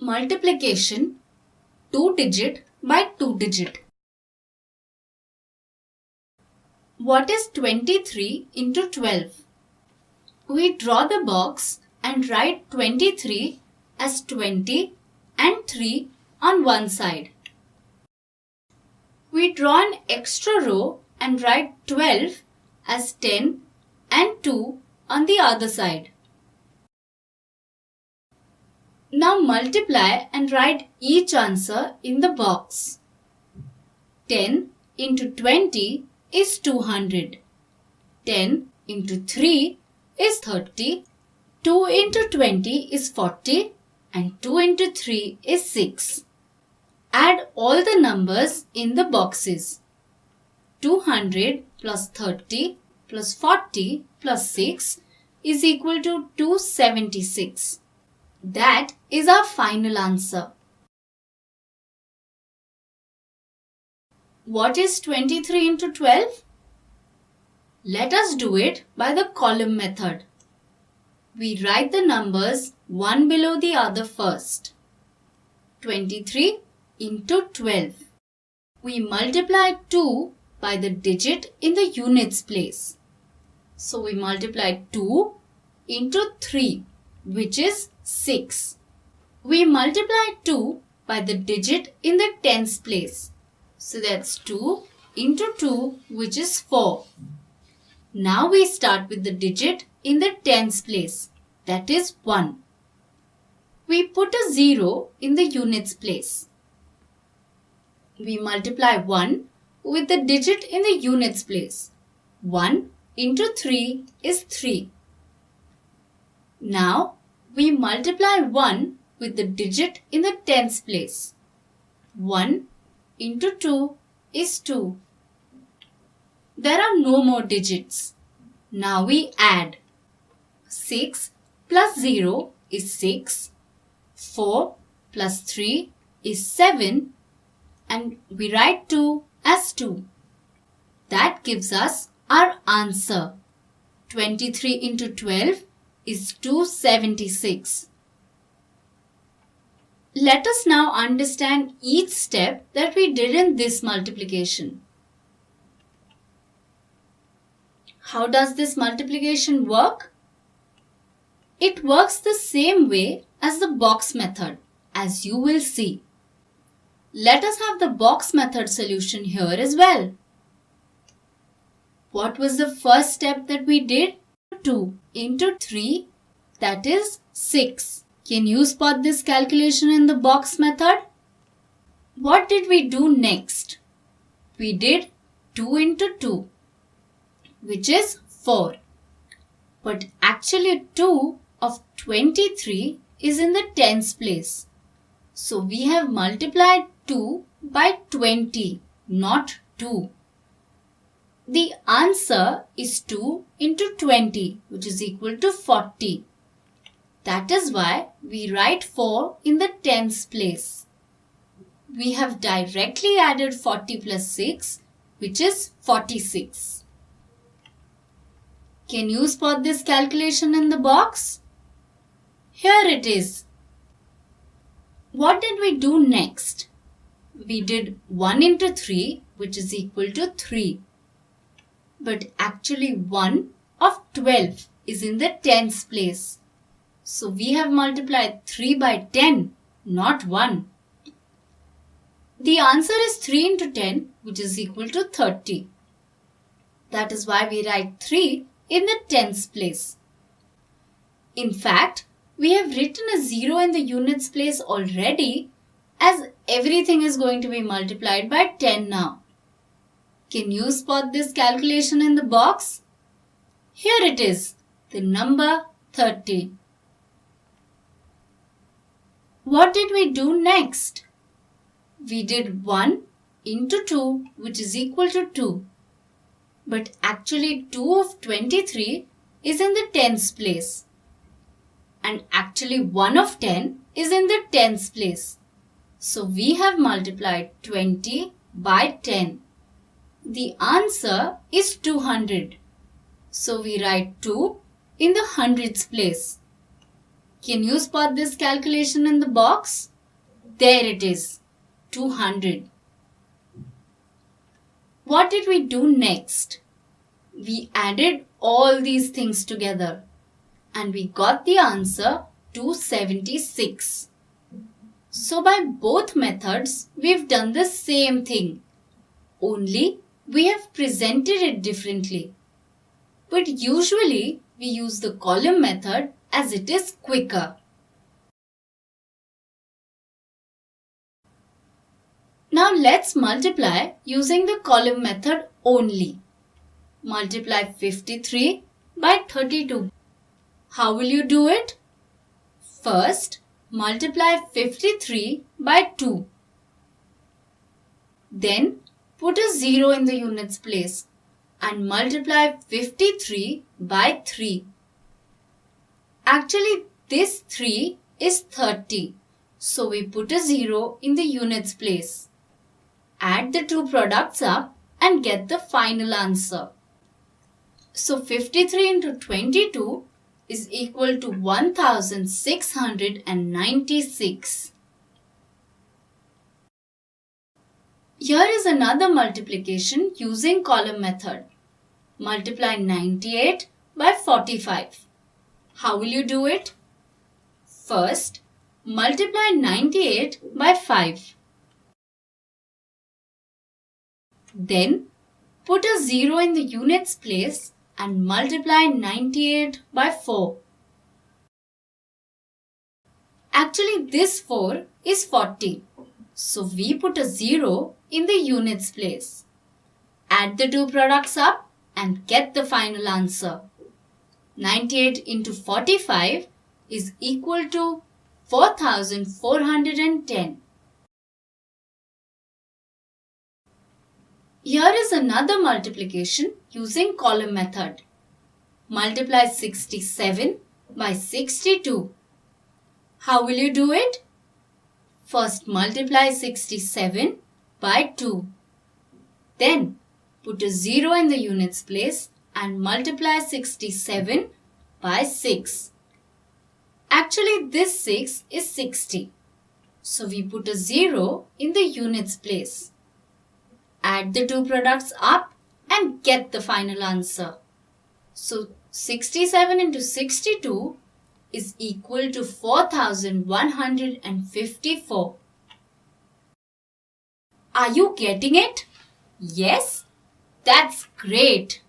Multiplication 2 digit by 2 digit. What is 23 into 12? We draw the box and write 23 as 20 and 3 on one side. We draw an extra row and write 12 as 10 and 2 on the other side. Now multiply and write each answer in the box. 10 into 20 is 200. 10 into 3 is 30. 2 into 20 is 40 and 2 into 3 is 6. Add all the numbers in the boxes. 200 plus 30 plus 40 plus 6 is equal to 276. That is our final answer. What is 23 into 12? Let us do it by the column method. We write the numbers one below the other first. 23 into 12. We multiply 2 by the digit in the units place. So we multiply 2 into 3, which is 6. We multiply 2 by the digit in the tens place. So that's 2 into 2, which is 4. Now we start with the digit in the tens place. That is 1. We put a 0 in the units place. We multiply 1 with the digit in the units place. 1 into 3 is 3. Now we multiply 1 with the digit in the tens place. 1 into 2 is 2. There are no more digits. Now we add. 6 plus 0 is 6. 4 plus 3 is 7. And we write 2 as 2. That gives us our answer. 23 into 12 is 276. Let us now understand each step that we did in this multiplication. How does this multiplication work? It works the same way as the box method, as you will see. Let us have the box method solution here as well. What was the first step that we did? 2 into 3, that is 6. Can you spot this calculation in the box method? What did we do next? We did 2 into 2, which is 4. But actually 2 of 23 is in the tens place. So we have multiplied 2 by 20, not 2. The answer is 2 into 20, which is equal to 40. That is why we write 4 in the tens place. We have directly added 40 plus 6, which is 46. Can you spot this calculation in the box? Here it is. What did we do next? We did 1 into 3, which is equal to 3. But actually 1 of 12 is in the tens place. So we have multiplied 3 by 10, not 1. The answer is 3 into 10, which is equal to 30. That is why we write 3 in the tens place. In fact, we have written a 0 in the units place already, as everything is going to be multiplied by 10 now. Can you spot this calculation in the box? Here it is, the number 30. What did we do next? We did 1 into 2, which is equal to 2. But actually 2 of 23 is in the tens place. And actually 1 of 10 is in the tens place. So we have multiplied 20 by 10. The answer is 200. So we write 2 in the hundreds place. Can you spot this calculation in the box? There it is, 200. What did we do next? We added all these things together and we got the answer 276. So by both methods, we've done the same thing. Only we have presented it differently. But usually we use the column method as it is quicker. Now let's multiply using the column method only. Multiply 53 by 32. How will you do it? First, multiply 53 by 2. Then, put a 0 in the units place and multiply 53 by 3. Actually, this 3 is 30. So, we put a 0 in the units place. Add the two products up and get the final answer. So, 53 into 22 is equal to 1696. Here is another multiplication using column method. Multiply 98 by 45. How will you do it? First, multiply 98 by 5. Then, put a 0 in the units place and multiply 98 by 4. Actually, this 4 is 40. So, we put a 0 in the units place. Add the two products up and get the final answer. 98 into 45 is equal to 4410. Here is another multiplication using column method. Multiply 67 by 62. How will you do it? First multiply 67 by 2. Then put a 0 in the units place and multiply 67 by 6. Actually, this 6 is 60. So we put a 0 in the units place. Add the two products up and get the final answer. So 67 into 62 is equal to 4154. Are you getting it? Yes? That's great.